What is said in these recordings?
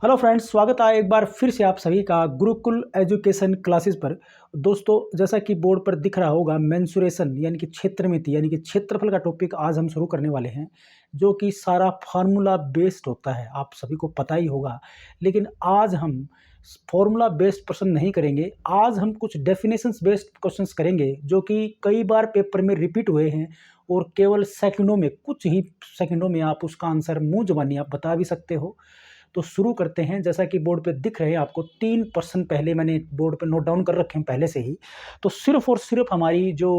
Hello friends, स्वागत है एक बार फिर से आप सभी का गुरुकुल एजुकेशन क्लासेस पर। दोस्तों, जैसा कि बोर्ड पर दिख रहा होगा, मेंसुरेशन यानी कि क्षेत्रमिति यानी कि क्षेत्रफल का टॉपिक आज हम शुरू करने वाले हैं, जो कि सारा फार्मूला बेस्ड होता है। आप सभी को पता ही होगा, लेकिन आज हम फार्मूला बेस्ड प्रश्न नहीं करेंगे। आज हम कुछ डेफिनेशंस बेस्ड क्वेश्चंस करेंगे, जो कि कई बार पेपर में रिपीट हुए हैं और केवल सेकंडों में, कुछ ही सेकंडों में आप उसका आंसर मुंह ज़बानी आप बता भी सकते हो। तो शुरू करते हैं। जैसा कि बोर्ड पे दिख रहे हैं आपको 3% पहले मैंने बोर्ड पे नोट डाउन कर रखे हैं पहले से ही। तो सिर्फ और सिर्फ हमारी जो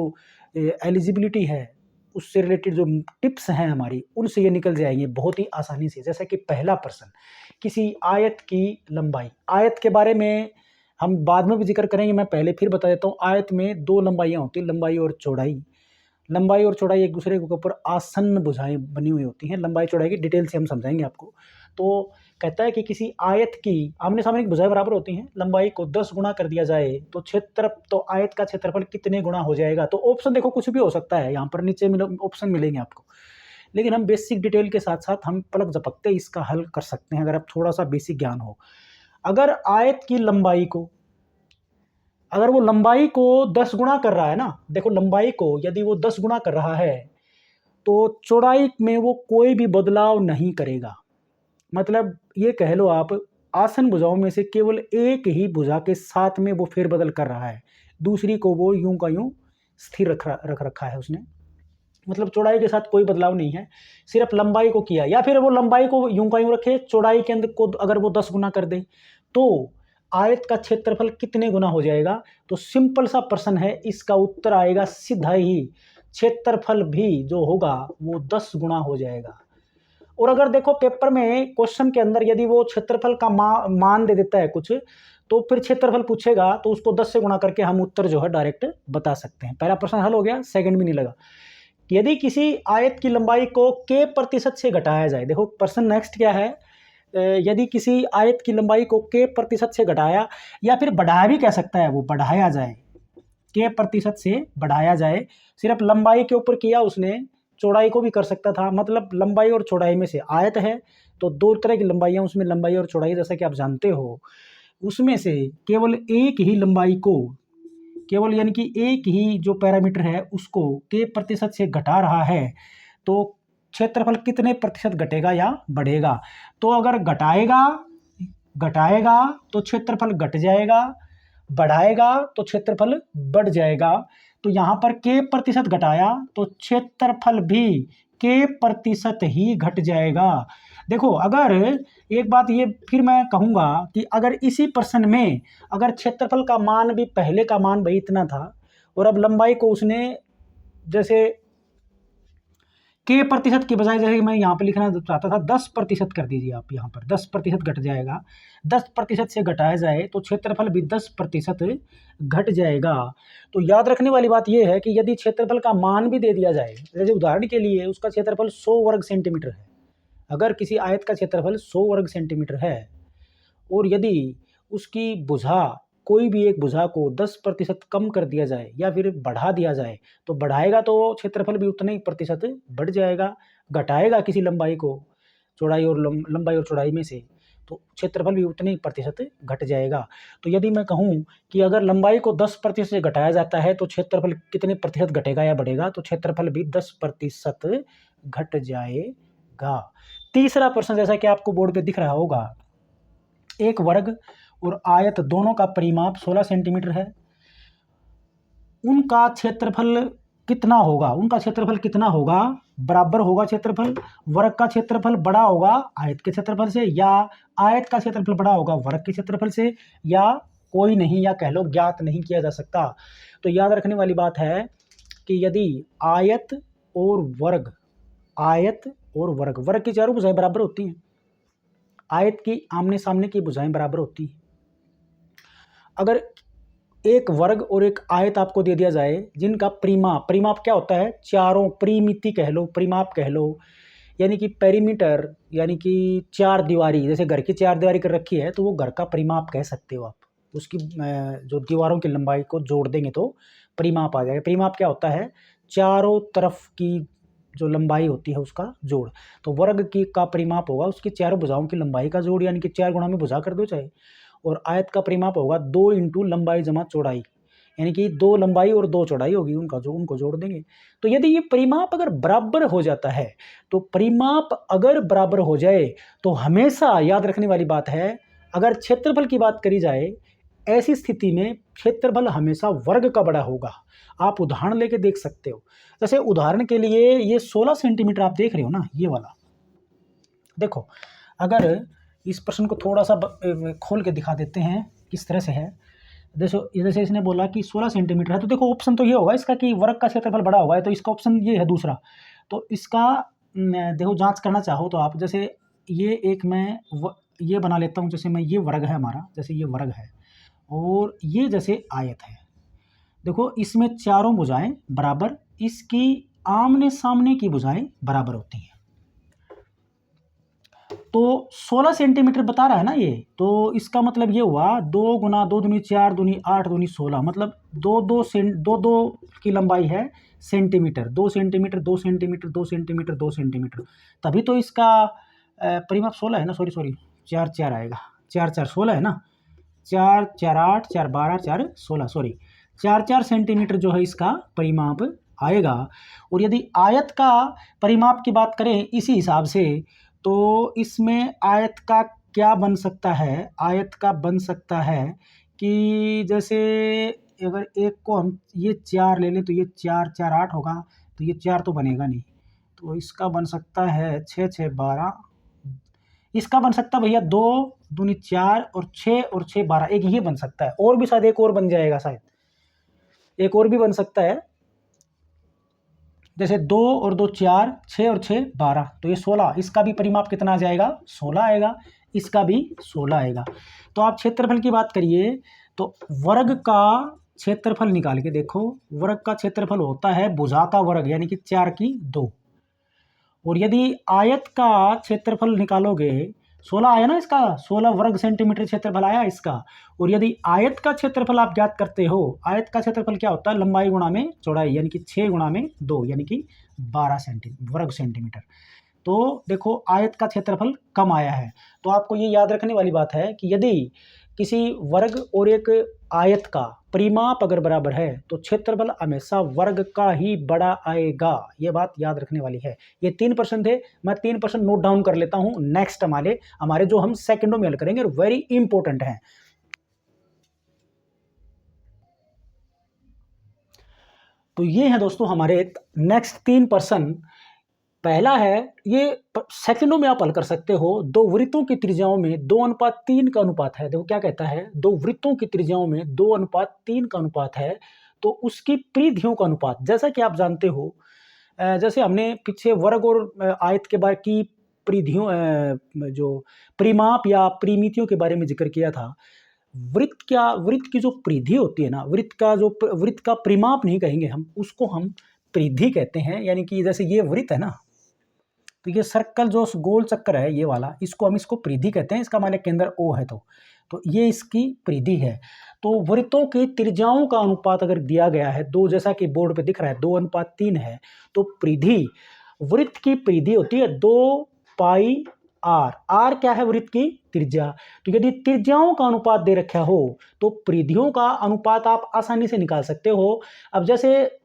एलिजिबिलिटी है, उससे रिलेटेड जो टिप्स हैं हमारी, उनसे ये निकल जाएंगे बहुत ही आसानी से। जैसा कि पहला प्रश्न, किसी आयत की लंबाई। आयत के बारे में हम बाद में भी जिक्र करेंगे, मैं पहले फिर बता देता हूँ। आयत में दो लंबाइयाँ होती हैं, लंबाई और चौड़ाई। लंबाई और चौड़ाई एक दूसरे के ऊपर आसन्न भुजाएं बनी हुई होती हैं। लंबाई चौड़ाई की डिटेल से हम समझाएंगे आपको। तो कहता है कि किसी आयत की आमने सामने की भुजाएं बराबर होती हैं, लंबाई को 10 गुना कर दिया जाए तो आयत का क्षेत्रफल कितने गुना हो जाएगा। तो ऑप्शन देखो, कुछ भी हो सकता है, यहाँ पर नीचे ऑप्शन मिलेंगे आपको, लेकिन हम बेसिक डिटेल के साथ साथ हम पलक झपकते इसका हल कर सकते हैं, अगर आप थोड़ा सा बेसिक ज्ञान हो। अगर आयत की लंबाई को, अगर वो लंबाई को 10 गुना कर रहा है ना, देखो लंबाई को यदि वो 10 गुना कर रहा है, तो चौड़ाई में वो कोई भी बदलाव नहीं करेगा। मतलब ये कह लो आप, आसन भुजाओं में से केवल एक ही भुजा के साथ में वो फेरबदल कर रहा है, दूसरी को वो यूं का यूं स्थिर रख रखा है उसने। मतलब चौड़ाई के साथ कोई बदलाव नहीं है, सिर्फ लंबाई को किया। या फिर वो लंबाई को यूं का यूं रखे, चौड़ाई के अंदर को अगर वो 10 गुना कर दे, तो आयत का क्षेत्रफल कितने गुना हो जाएगा। तो सिंपल सा प्रश्न है, इसका उत्तर आएगा सीधा ही, क्षेत्रफल भी जो होगा वो 10 गुना हो जाएगा। और अगर देखो पेपर में क्वेश्चन के अंदर यदि वो क्षेत्रफल का मान दे देता है कुछ, तो फिर क्षेत्रफल पूछेगा तो उसको 10 से गुणा करके हम उत्तर जो है डायरेक्ट बता सकते हैं। पहला प्रश्न हल हो गया, सेकंड भी नहीं लगा। यदि किसी आयत की लंबाई को के प्रतिशत से घटाया जाए, देखो प्रश्न नेक्स्ट क्या है, यदि किसी आयत की लंबाई को के प्रतिशत से घटाया, या फिर बढ़ाया भी कह सकता है, वो बढ़ाया जाए, के प्रतिशत से बढ़ाया जाए। सिर्फ लंबाई के ऊपर किया उसने, चौड़ाई को भी कर सकता था। मतलब लंबाई और चौड़ाई में से, आयत है तो दो तरह की लंबाइयाँ, उसमें लंबाई और चौड़ाई जैसा कि आप जानते हो, उसमें से केवल एक ही लंबाई को, केवल यानी कि एक ही जो पैरामीटर है उसको के प्रतिशत से घटा रहा है, तो क्षेत्रफल कितने प्रतिशत घटेगा या बढ़ेगा। तो अगर घटाएगा घटाएगा तो क्षेत्रफल घट जाएगा, बढ़ाएगा तो क्षेत्रफल बढ़ जाएगा। तो यहाँ पर के प्रतिशत घटाया तो क्षेत्रफल भी के प्रतिशत ही घट जाएगा। देखो, अगर एक बात ये फिर मैं कहूँगा कि अगर इसी प्रश्न में अगर क्षेत्रफल का मान भी, पहले का मान भाई इतना था, और अब लंबाई को उसने जैसे के प्रतिशत के बजाय, जैसे मैं यहाँ पे लिखना चाहता था 10% कर दीजिए आप, यहाँ पर 10% घट जाएगा। 10% से घटाया जाए तो क्षेत्रफल भी 10% घट जाएगा। तो याद रखने वाली बात यह है कि यदि क्षेत्रफल का मान भी दे दिया जाए, जैसे उदाहरण के लिए उसका क्षेत्रफल 100 वर्ग सेंटीमीटर है, अगर किसी आयत का क्षेत्रफल 100 वर्ग सेंटीमीटर है, और यदि उसकी भुजा, कोई भी एक भुजा को 10% कम कर दिया जाए या फिर बढ़ा दिया जाए, तो बढ़ाएगा तो क्षेत्रफल भी उतने ही प्रतिशत बढ़ जाएगा। घटाएगा किसी लंबाई को, चौड़ाई और लंबाई और चौड़ाई में से, तो क्षेत्रफल भी उतने ही प्रतिशत घट जाएगा। तो यदि मैं कहूँ कि अगर लंबाई को 10% से घटाया जाता है तो क्षेत्रफल कितने प्रतिशत घटेगा या बढ़ेगा, तो क्षेत्रफल भी 10% घट जाएगा। तीसरा प्रश्न, जैसा कि आपको बोर्ड पे दिख रहा होगा, एक वर्ग और आयत दोनों का परिमाप 16 सेंटीमीटर है, उनका क्षेत्रफल कितना होगा। उनका क्षेत्रफल कितना होगा, बराबर होगा क्षेत्रफल, वर्ग का क्षेत्रफल बड़ा होगा आयत के क्षेत्रफल से, या आयत का क्षेत्रफल बड़ा होगा वर्ग के क्षेत्रफल से, या कोई नहीं, या कह लो ज्ञात नहीं किया जा सकता। तो याद रखने वाली बात है कि यदि आयत और वर्ग, आयत और वर्ग, वर्ग की चारों भुजाएं बराबर होती हैं, आयत की आमने सामने की भुजाएं बराबर होती हैं। अगर एक वर्ग और एक आयत आपको दे दिया जाए, जिनका परिमाप, परिमाप क्या होता है, चारों, परिमिति कह लो, परिमाप कह लो, यानी कि पेरीमीटर, यानी कि चार दीवारी, जैसे घर की चार दीवारी कर रखी है तो वो घर का परिमाप कह सकते हो आप। उसकी जो दीवारों की लंबाई को जोड़ देंगे तो परिमाप आ जाएगा। परिमाप क्या होता है, चारों तरफ की जो लंबाई होती है उसका जोड़। तो वर्ग की का परिमाप होगा उसकी चारों भुजाओं की लंबाई का जोड़, यानी कि 4 गुणा में भुजा कर दो चाहे। और आयत का परिमाप होगा 2 इंटू लंबाई जमा चौड़ाई, यानी कि 2 लंबाई और 2 चौड़ाई होगी, उनको जोड़ देंगे। तो यदि ये परिमाप अगर बराबर हो जाता है, तो परिमाप अगर बराबर हो जाए तो हमेशा याद रखने वाली बात है, अगर क्षेत्रफल की बात करी जाए, ऐसी स्थिति में क्षेत्रफल हमेशा वर्ग का बड़ा होगा। आप उदाहरण लेके देख सकते हो। जैसे उदाहरण के लिए ये 16 सेंटीमीटर आप देख रहे हो ना, ये वाला देखो। अगर इस प्रश्न को थोड़ा सा खोल के दिखा देते हैं किस तरह से है। जैसे इसने बोला कि 16 सेंटीमीटर है, तो देखो ऑप्शन तो ये होगा इसका कि वर्ग का क्षेत्रफल बड़ा होगा है, तो इसका ऑप्शन ये है दूसरा। तो इसका देखो जांच करना चाहो तो आप, जैसे ये एक मैं ये बना लेता हूँ, जैसे मैं ये वर्ग है हमारा, जैसे ये वर्ग है और ये जैसे आयत है। देखो इसमें चारों भुजाएं बराबर, इसकी आमने सामने की भुजाएं बराबर होती हैं। तो 16 सेंटीमीटर बता रहा है ना ये, तो इसका मतलब ये हुआ 2 गुना 2 दूनी 4 दूनी 8 दूनी 16, मतलब 2 की लंबाई है centimetre, 2 centimetre 2 centimetre 2 centimetre 2 centimetre, तभी तो इसका परिमाप 16 है ना, सॉरी 4 4 आएगा, 4 4 16 है ना, 4 4 8 4 12 4 16, सॉरी 4 4 सेंटीमीटर जो है इसका परिमाप आएगा। और यदि आयत का परिमाप की बात करें इसी हिसाब से, तो इसमें आयत का क्या बन सकता है, आयत का बन सकता है कि जैसे अगर एक को हम ये 4 ले लें तो ये 4 4 8 होगा, तो ये 4 तो बनेगा नहीं, तो इसका बन सकता है 6 6 12, इसका बन सकता है भैया 2 दूनी 4 और 6 और 6 12, एक ये बन सकता है, और भी शायद एक और बन जाएगा, शायद एक और भी बन सकता है, जैसे 2 और 2 4, 6 और 6 12, तो ये 16, इसका भी परिमाप कितना आ जाएगा, 16 आएगा, इसका भी 16 आएगा। तो आप क्षेत्रफल की बात करिए तो वर्ग का क्षेत्रफल निकाल के देखो, वर्ग का क्षेत्रफल होता है भुजा का वर्ग, यानी कि 4 की 2। और यदि आयत का क्षेत्रफल निकालोगे, 16 आया ना इसका, 16 वर्ग सेंटीमीटर क्षेत्रफल आया इसका। और यदि आयत का क्षेत्रफल आप ज्ञात करते हो, आयत का क्षेत्रफल क्या होता है, लंबाई गुणा में चौड़ाई, यानी कि 6 गुणा में 2, यानी कि 12 वर्ग सेंटीमीटर। तो देखो आयत का क्षेत्रफल कम आया है। तो आपको ये याद रखने वाली बात है कि यदि किसी वर्ग और एक आयत का परिमाप अगर बराबर है, तो क्षेत्रफल हमेशा वर्ग का ही बड़ा आएगा, ये बात याद रखने वाली है। ये 3% थे, मैं 3% नोट डाउन कर लेता हूं। नेक्स्ट हमारे जो हम सेकंडों में हल करेंगे, वेरी इंपॉर्टेंट है। तो ये है दोस्तों हमारे नेक्स्ट 3%। पहला है, ये सेकंडों में आप हल कर सकते हो, दो वृत्तों की त्रिज्याओं में 2:3 का अनुपात है। देखो क्या कहता है, दो वृत्तों की त्रिज्याओं में 2:3 का अनुपात है, तो उसकी परिधियों का अनुपात, जैसा कि आप जानते हो, जैसे हमने पीछे वर्ग और आयत के बारे की परिधियों जो परिमाप या परिमितियों के बारे में जिक्र किया था। वृत्त की जो परिधि होती है ना, वृत्त का परिमाप नहीं कहेंगे हम, उसको हम परिधि कहते हैं। यानी कि जैसे ये वृत्त है ना, तो ये सर्कल जो गोल चक्कर है ये वाला, इसको परिधि कहते हैं, इसका मान केंद्र O है, तो ये इसकी परिधि है। तो वृत्तों की त्रिज्याओं का अनुपात अगर दिया गया है 2, जैसा कि बोर्ड पे दिख रहा है 2:3 है, तो परिधि, वृत्त की परिधि होती है 2 पाई r। r क्या है, वृत्त की त्रिज्या। तो यदि त्रिज्याओं का अनुपात दे रखा हो, तो परिधियों का अनुपात आप आसानी से निकाल सकते हो। अब जैसे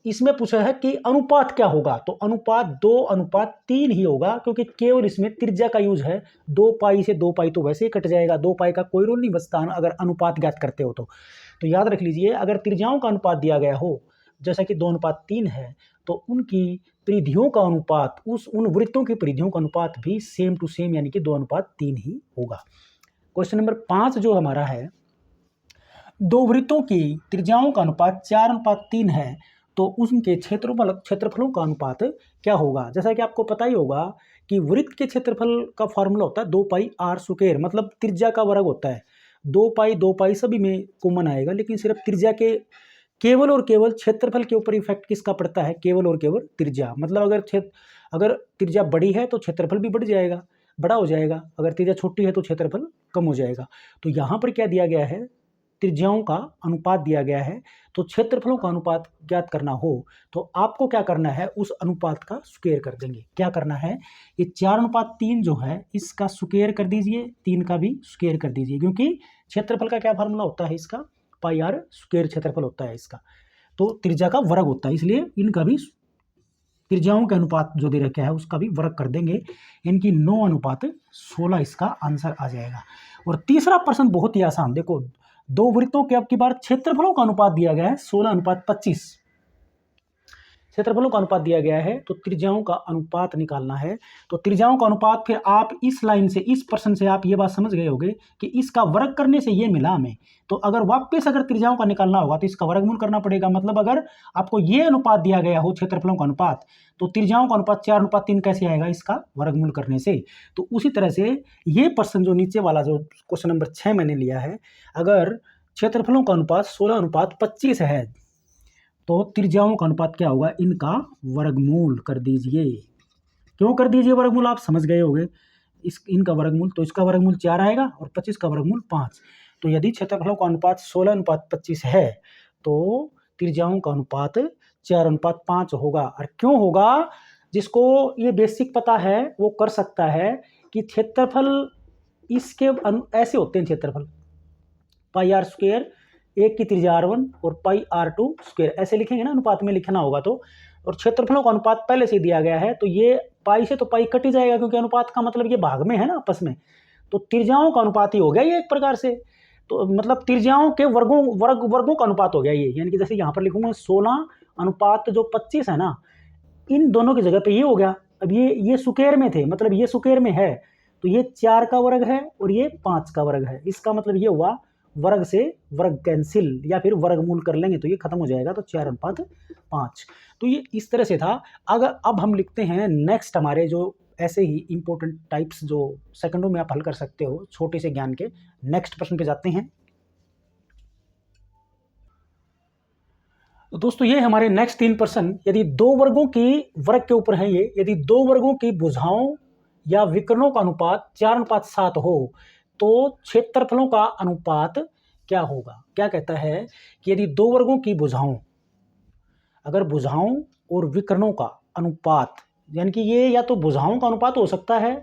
इसमें पूछा है कि अनुपात क्या होगा, तो अनुपात 2:3 ही होगा, क्योंकि केवल इसमें त्रिज्या का यूज है। 2 पाई से 2 पाई तो वैसे ही कट जाएगा, 2 पाई का कोई रोल नहीं बचता अगर अनुपात ज्ञात करते हो तो याद रख लीजिए, अगर त्रिज्याओं का अनुपात दिया गया हो जैसा कि 2:3 है, तो उनकी परिधियों का अनुपात, उन वृत्तों की परिधियों का अनुपात भी सेम टू सेम, यानी कि 2:3 ही होगा। क्वेश्चन नंबर 5 जो हमारा है, दो वृत्तों की त्रिज्याओं का अनुपात 4:3 है, तो उनके क्षेत्रफलों का अनुपात क्या होगा। जैसा कि आपको पता ही होगा कि वृत्त के क्षेत्रफल का फॉर्मूला होता है 2 पाई r स्क्वायर, मतलब त्रिज्या का वर्ग होता है। 2 पाई सभी में कॉमन आएगा, लेकिन सिर्फ त्रिज्या के केवल और केवल क्षेत्रफल के ऊपर इफेक्ट किसका पड़ता है, केवल और केवल त्रिज्या। मतलब अगर त्रिज्या बड़ी है तो क्षेत्रफल भी बड़ा हो जाएगा, अगर त्रिज्या छोटी है तो क्षेत्रफल कम हो जाएगा। तो यहाँ पर क्या दिया गया है, त्रिज्याओं का अनुपात दिया गया है। तो क्षेत्रफलों का अनुपात ज्ञात करना हो तो आपको क्या करना है, उस अनुपात का स्क्वायर कर देंगे। क्या करना है, ये 4:3 जो है इसका स्क्वायर कर दीजिए, 3 का भी स्क्वायर कर दीजिए, क्योंकि क्षेत्रफल का क्या फार्मूला होता है इसका, पाई आर स्क्वायर क्षेत्रफल होता है इसका, तो त्रिज्या का वर्ग होता है, इसलिए इनका भी त्रिज्याओं के अनुपात जो दे रखा है उसका भी वर्ग कर देंगे। इनकी 9:16 इसका आंसर आ जाएगा। और तीसरा प्रश्न बहुत ही आसान, देखो दो वृत्तों के अब की बार क्षेत्रफलों का अनुपात दिया गया है 16:25, क्षेत्रफलों का अनुपात दिया गया है, तो त्रिज्याओं का अनुपात निकालना है। तो त्रिज्याओं का अनुपात फिर आप इस लाइन से, इस प्रश्न से आप ये बात समझ गए होंगे कि इसका वर्ग करने से ये मिला हमें, तो अगर वापस अगर त्रिज्याओं का निकालना होगा तो इसका वर्गमूल करना पड़ेगा। मतलब अगर आपको ये अनुपात दिया गया हो क्षेत्रफलों का अनुपात, तो त्रिज्याओं का अनुपात 4:3 कैसे आएगा, इसका वर्गमूल करने से। तो उसी तरह से ये प्रश्न जो नीचे वाला जो क्वेश्चन नंबर 6 मैंने लिया है, अगर क्षेत्रफलों का अनुपात 16:25 है तो त्रिज्याओं का अनुपात क्या होगा, इनका वर्गमूल कर दीजिए। क्यों कर दीजिए वर्गमूल, आप समझ गए होंगे। इनका वर्गमूल, तो इसका वर्गमूल 4 आएगा और 25 का वर्गमूल 5। तो यदि क्षेत्रफलों का अनुपात 16:25 है तो त्रिज्याओं का अनुपात 4:5 होगा। और क्यों होगा, जिसको ये बेसिक पता है वो कर सकता है कि क्षेत्रफल इसके ऐसे होते हैं, क्षेत्रफल पाई आर स्क्वायर, एक की त्रिज्या r1 और पाई r2 स्क्वायर, ऐसे लिखेंगे ना, अनुपात में लिखना होगा तो। और क्षेत्रफलों का अनुपात पहले से दिया गया है, तो ये पाई से तो पाई कट ही जाएगा, क्योंकि अनुपात का मतलब ये भाग में है ना आपस में, तो त्रिज्याओं का अनुपात ही हो गया ये एक प्रकार से। तो मतलब त्रिज्याओं के वर्गों का अनुपात हो गया ये, यानी कि जैसे यहाँ पर लिखूंगा 16:25 है ना, इन दोनों की जगह पे ये हो गया। अब ये स्क्वायर में थे, मतलब ये स्क्वायर में है, तो ये 4 का वर्ग है और ये 5 का वर्ग है। इसका मतलब ये हुआ वर्ग से वर्ग कैंसिल, या फिर वर्गमूल कर लेंगे तो ये खत्म हो जाएगा, तो 4:5। तो ये इस तरह से था। अगर अब हम लिखते हैं नेक्स्ट हमारे जो ऐसे ही इंपॉर्टेंट टाइप्स जो सेकंडों में आप हल कर सकते हो छोटे से ज्ञान के, नेक्स्ट प्रश्न पे जाते हैं। तो दोस्तों ये हमारे नेक्स्ट 3 प्रश्न, यदि दो वर्गों की वर्ग के ऊपर है ये, यदि दो वर्गों की भुजाओं या विकर्णों का अनुपात 4:7 हो तो क्षेत्रफलों का अनुपात क्या होगा। क्या कहता है कि यदि दो वर्गों की भुजाओं, अगर भुजाओं और विकर्णों का अनुपात, यानी कि ये या तो भुजाओं का अनुपात हो सकता है,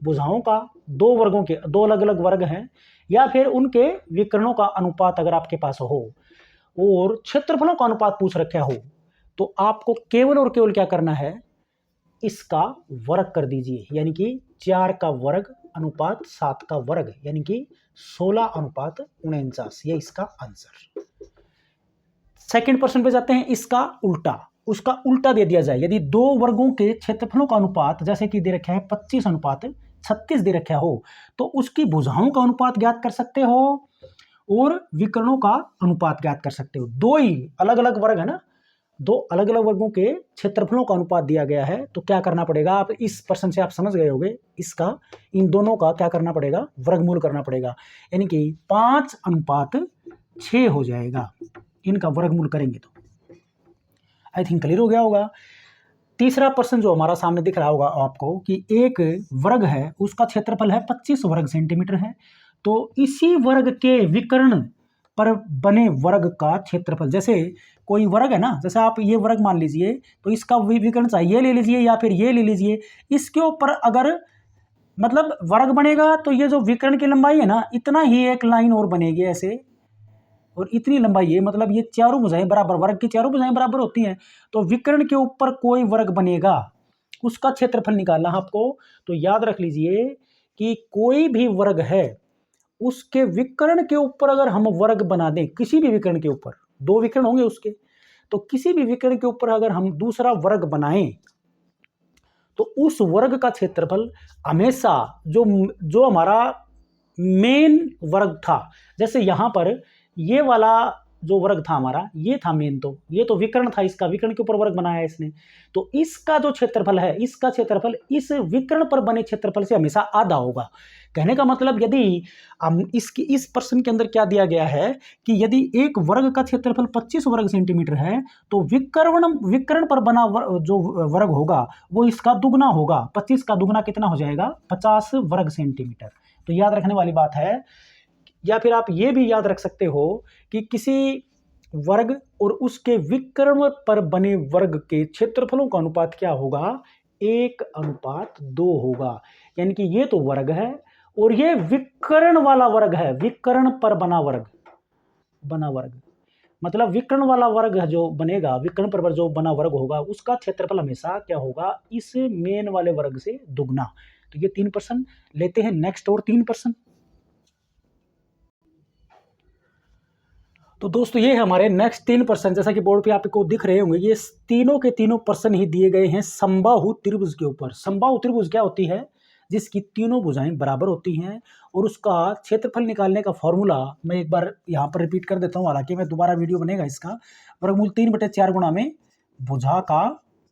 भुजाओं का दो वर्गों के, दो अलग अलग वर्ग हैं, या फिर उनके विकर्णों का अनुपात अगर आपके पास हो, और क्षेत्रफलों का अनुपात पूछ रखा हो, तो आपको केवल और केवल क्या करना है, इसका वर्ग कर दीजिए, यानी कि 4 का वर्ग अनुपात 7 का वर्ग, यानी कि 16:49, ये इसका आंसर। सेकंड प्रश्न पे जाते हैं, इसका उल्टा, उसका उल्टा दे दिया जाए। यदि दो वर्गों के क्षेत्रफलों का अनुपात जैसे कि दे रखा है 25:36 दे रखा हो, तो उसकी भुजाओं का अनुपात ज्ञात कर सकते हो और विकर्णों का अनुपात ज्ञात कर सकते हो। दो ही अलग अलग वर्ग है ना, दो अलग अलग वर्गों के क्षेत्रफलों का अनुपात दिया गया है, तो क्या करना पड़ेगा, आप इस प्रश्न से आप समझ गए होंगे, इसका इन दोनों का क्या करना पड़ेगा, वर्गमूल करना पड़ेगा, यानी कि 5:6 हो जाएगा। इनका वर्गमूल करेंगे तो आई थिंक क्लियर हो गया होगा। तीसरा प्रश्न जो हमारा सामने दिख रहा होगा आपको कि एक वर्ग है, उसका क्षेत्रफल है 25 वर्ग सेंटीमीटर है, तो इसी वर्ग के विकर्ण पर बने वर्ग का क्षेत्रफल, जैसे कोई वर्ग है ना, जैसे आप ये वर्ग मान लीजिए, तो इसका विकर्ण चाहिए ये ले लीजिए या फिर ये ले लीजिए, इसके ऊपर अगर मतलब वर्ग बनेगा तो ये जो विकर्ण की लंबाई है ना, इतना ही एक लाइन और बनेगी ऐसे, और इतनी लंबाई है, मतलब ये चारों भुजाएं बराबर, वर्ग की चारों भुजाएं बराबर होती हैं, तो विकर्ण के ऊपर कोई वर्ग बनेगा, उसका क्षेत्रफल निकालना है आपको। तो याद रख लीजिए कि कोई भी वर्ग है उसके विकर्ण के ऊपर अगर हम वर्ग बना दें, किसी भी विकर्ण के ऊपर, दो विकर्ण होंगे उसके, तो किसी भी विकर्ण के ऊपर अगर हम दूसरा वर्ग बनाएं, तो उस वर्ग का क्षेत्रफल हमेशा जो हमारा मेन वर्ग था, जैसे यहां पर ये वाला जो वर्ग था हमारा, ये था मेन, तो ये तो विकर्ण था, इसका विकर्ण के ऊपर वर्ग बनाया इसने, तो इसका जो क्षेत्रफल है, इसका क्षेत्रफल इस विकर्ण पर बने क्षेत्रफल से हमेशा आधा होगा। कहने का मतलब यदि हम इस प्रश्न के अंदर क्या दिया गया है कि यदि एक वर्ग का क्षेत्रफल 25 वर्ग सेंटीमीटर है, तो विकर्ण पर बना जो वर्ग होगा वो इसका दुगना होगा। 25 का दुगना कितना हो जाएगा, 50 वर्ग सेंटीमीटर। तो याद रखने वाली बात है, या फिर आप ये भी याद रख सकते हो कि किसी वर्ग और उसके विकर्ण पर बने वर्ग के क्षेत्रफलों का अनुपात क्या होगा, 1:2 होगा। यानी कि ये तो वर्ग है और ये विकर्ण वाला वर्ग है, विकर्ण पर बना वर्ग मतलब विकर्ण वाला वर्ग जो बनेगा, विकर्ण पर जो बना वर्ग होगा उसका क्षेत्रफल हमेशा क्या होगा, इस मेन वाले वर्ग से दुगना। तो ये 3% लेते हैं नेक्स्ट और 3%। तो दोस्तों ये हमारे नेक्स्ट 3%, जैसा कि बोर्ड पे आपको दिख रहे होंगे, ये तीनों के तीनों पर्सन ही दिए गए हैं समबाहु त्रिभुज के ऊपर। समबाहु त्रिभुज क्या होती है, जिसकी तीनों भुजाएं बराबर होती हैं और उसका क्षेत्रफल निकालने का फॉर्मूला मैं एक बार यहाँ पर रिपीट कर देता हूँ, हालांकि मैं दोबारा वीडियो बनेगा इसका। वर्गमूल 3/4 गुणा में भुजा का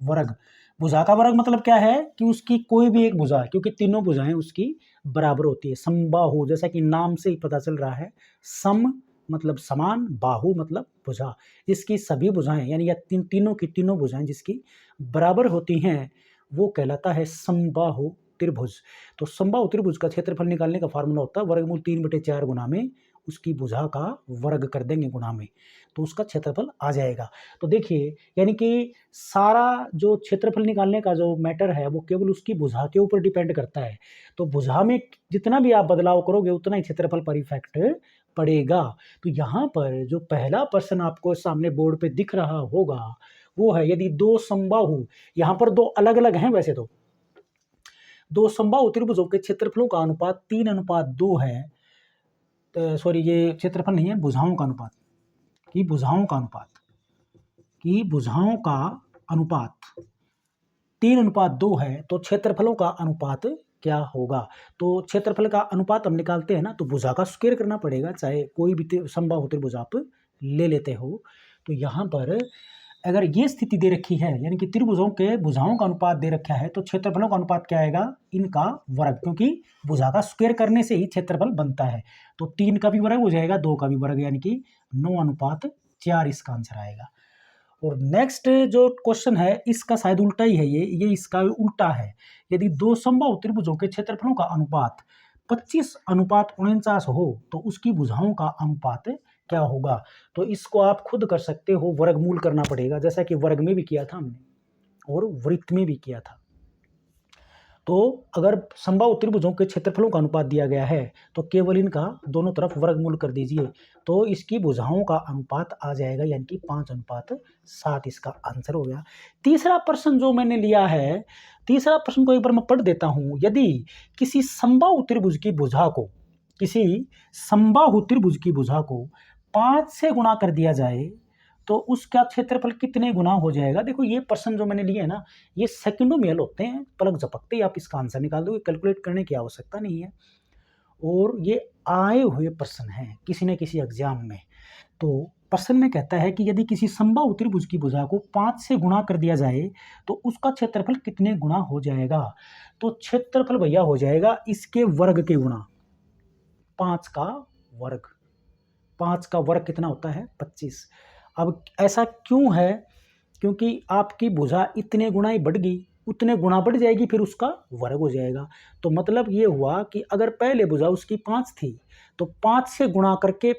वर्ग। भुजा का वर्ग मतलब क्या है कि उसकी कोई भी एक भुजा, क्योंकि तीनों भुजाएं उसकी बराबर होती है। समबाहु जैसा कि नाम से ही पता चल रहा है, सम मतलब समान, बाहु मतलब भुजा, जिसकी सभी भुजाएं यानी या तीनों की तीनों भुजाएं जिसकी बराबर होती हैं वो कहलाता है समबाहु त्रिभुज। तो समबाहु त्रिभुज का क्षेत्रफल निकालने का फार्मूला होता है वर्गमूल 3/4 गुणा में उसकी भुजा का वर्ग कर देंगे गुणा में, तो उसका क्षेत्रफल आ जाएगा। तो देखिए यानी कि सारा जो क्षेत्रफल निकालने का जो मैटर है वो केवल उसकी भुजा के ऊपर डिपेंड करता है। तो भुजा में जितना भी आप बदलाव करोगे उतना ही क्षेत्रफल पर इफेक्ट पड़ेगा। तो यहाँ पर जो पहला प्रश्न आपको सामने बोर्ड पे दिख रहा होगा वो है, यदि दो समबाहु, यहाँ पर दो अलग अलग हैं वैसे तो, दो समबाहु त्रिभुजों के क्षेत्रफलों का अनुपात 3:2 है। सॉरी ये क्षेत्रफल नहीं है, भुजाओं का अनुपात, कि भुजाओं का अनुपात, कि भुजाओं का अनुपात 3:2 है, तो क्षेत्रफलों का अनुपात क्या होगा। तो क्षेत्रफल का अनुपात हम निकालते हैं ना, तो भुजा का स्क्वायर करना पड़ेगा, चाहे कोई भी समबाहु त्रिभुज आप ले लेते हो। तो यहाँ पर अगर ये स्थिति दे रखी है यानी कि त्रिभुजों के भुजाओं का अनुपात दे रखा है, तो क्षेत्रफलों का अनुपात क्या आएगा, इनका वर्ग, क्योंकि भुजा का स्क्वायर करने से ही क्षेत्रफल बनता है। तो 3 का भी वर्ग हो जाएगा, 2 का भी वर्ग, यानी कि 9:4 इसका आंसर आएगा। और नेक्स्ट जो क्वेश्चन है इसका शायद उल्टा ही है, ये इसका उल्टा है। यदि दो समबाहु त्रिभुजों के क्षेत्रफलों का अनुपात 25:49 हो तो उसकी भुजाओं का अनुपात क्या होगा। तो इसको आप खुद कर सकते हो, वर्गमूल करना पड़ेगा, जैसा कि वर्ग में भी किया था हमने और वृत्त में भी किया था। तो अगर समबाहु त्रिभुजों के क्षेत्रफलों का अनुपात दिया गया है तो केवल इनका दोनों तरफ वर्गमूल कर दीजिए, तो इसकी भुजाओं का अनुपात आ जाएगा, यानी कि 5:7 इसका आंसर हो गया। तीसरा प्रश्न जो मैंने लिया है, तीसरा प्रश्न को एक बार मैं पढ़ देता हूं। यदि किसी समबाहु त्रिभुज की भुजा को, किसी समबाहु त्रिभुज की भुजा को 5 से गुणा कर दिया जाए तो उसका क्षेत्रफल कितने गुना हो जाएगा। देखो ये प्रश्न जो मैंने लिए है ना, ये सेकंडों में हल होते हैं, पलक झपकते ही आप इसका आंसर निकाल दोगे, कैलकुलेट करने की आवश्यकता नहीं है। और ये आए हुए प्रश्न हैं किसी न किसी एग्जाम में। तो प्रश्न में कहता है कि यदि किसी समबाहु त्रिभुज की भुजा को 5 से गुणा कर दिया जाए तो उसका क्षेत्रफल कितने गुना हो जाएगा। तो क्षेत्रफल भैया हो जाएगा इसके वर्ग के गुणा, 5 का वर्ग। 5 का वर्ग कितना होता है, 25। अब ऐसा क्यों है, क्योंकि आपकी भुजा इतने गुना ही बढ़ गई, उतने गुना बढ़ जाएगी, फिर उसका वर्ग हो जाएगा। तो मतलब ये हुआ कि अगर पहले भुजा उसकी 5 थी तो 5 से गुणा करके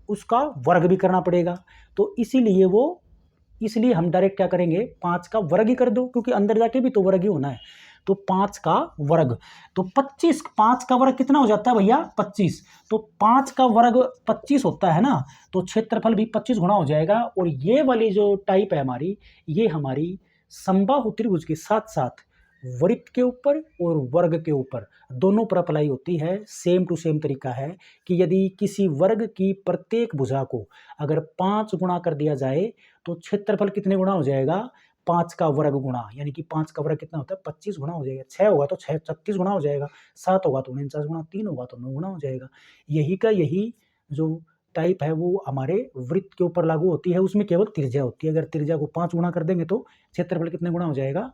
उसका वर्ग भी करना पड़ेगा। तो इसलिए हम डायरेक्ट क्या करेंगे, 5 का वर्ग ही कर दो, क्योंकि अंदर जाके भी तो वर्ग ही होना है। तो 5 का वर्ग, तो 25, 5 का वर्ग कितना हो जाता है भैया, 25। तो 5 का वर्ग 25 होता है ना, तो क्षेत्रफल भी 25 गुना हो जाएगा। और ये वाली जो टाइप है हमारी, ये हमारी समबाहु त्रिभुज के साथ साथ वृत्त के ऊपर और वर्ग के ऊपर दोनों पर अप्लाई होती है। सेम टू सेम तरीका है कि यदि किसी वर्ग की प्रत्येक भुजा को अगर 5 गुणा कर दिया जाए तो क्षेत्रफल कितने गुना हो जाएगा, 5 का वर्ग गुणा, यानी कि 5 का वर्ग कितना होता है, 25 गुना हो जाएगा। 6 होगा तो 6 36 गुना हो जाएगा, 7 होगा तो 49 गुना, 3 होगा तो 9 गुना हो जाएगा। यही जो टाइप है वो हमारे वृत्त के ऊपर लागू होती है, उसमें केवल त्रिज्या होती है। अगर त्रिज्या को 5 गुना कर देंगे तो क्षेत्रफल कितने गुना हो जाएगा,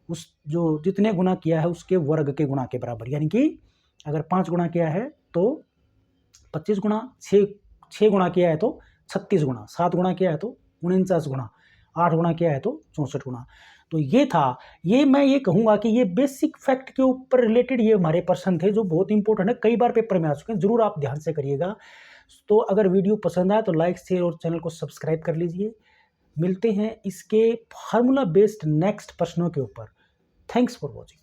उस जो जितने गुना किया है उसके वर्ग के गुणा के बराबर। यानी कि अगर 5 गुना किया है तो 25 गुना, 6 गुना किया है तो 36 गुना, 7 गुना किया है तो 49 गुना, 8 गुना किया है तो 64 गुना। तो ये था, ये मैं ये कहूँगा कि ये बेसिक फैक्ट के ऊपर रिलेटेड ये हमारे प्रश्न थे जो बहुत इंपॉर्टेंट है, कई बार पेपर में आ चुके हैं, ज़रूर आप ध्यान से करिएगा। तो अगर वीडियो पसंद आए तो लाइक, शेयर और चैनल को सब्सक्राइब कर लीजिए। मिलते हैं इसके फार्मूला बेस्ड नेक्स्ट प्रश्नों के ऊपर। Thanks for watching.